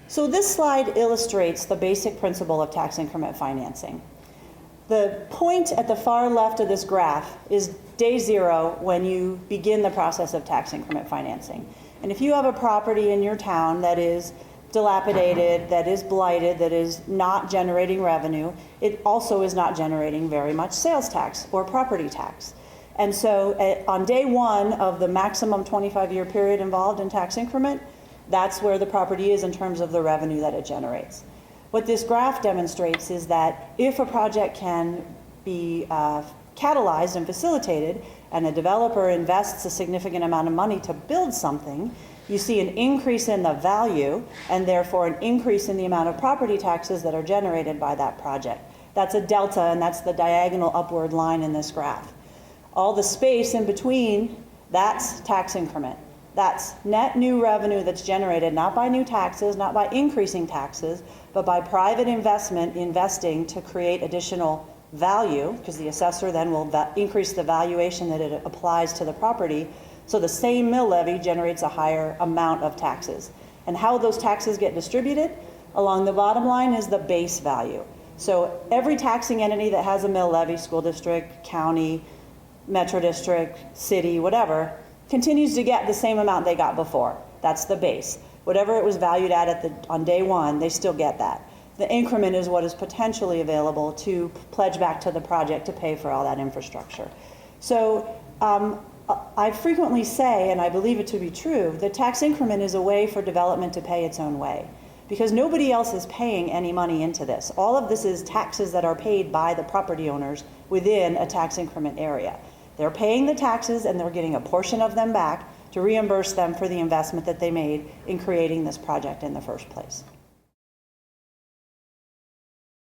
So this slide illustrates the basic principle of tax increment financing. The point at the far left of this graph is day zero when you begin the process of tax increment financing. And if you have a property in your town that is dilapidated, that is blighted, that is not generating revenue, it also is not generating very much sales tax or property tax. And so on day one of the maximum 25-year period involved in tax increment, that's where the property is in terms of the revenue that it generates. What this graph demonstrates is that if a project can be catalyzed and facilitated, and a developer invests a significant amount of money to build something, you see an increase in the value and therefore an increase in the amount of property taxes that are generated by that project. That's a delta, and that's the diagonal upward line in this graph. All the space in between, that's tax increment. That's net new revenue that's generated not by new taxes, not by increasing taxes, but by private investment investing to create additional value, because the assessor then will increase the valuation that it applies to the property. So the same mill levy generates a higher amount of taxes. And how those taxes get distributed along the bottom line is the base value. So every taxing entity that has a mill levy, school district, county, metro district, city, whatever, continues to get the same amount they got before. That's the base. Whatever it was valued at on day one, they still get that. The increment is what is potentially available to pledge back to the project to pay for all that infrastructure. So I frequently say, and I believe it to be true, that tax increment is a way for development to pay its own way, because nobody else is paying any money into this. All of this is taxes that are paid by the property owners within a tax increment area. They're paying the taxes and they're getting a portion of them back to reimburse them for the investment that they made in creating this project in the first place.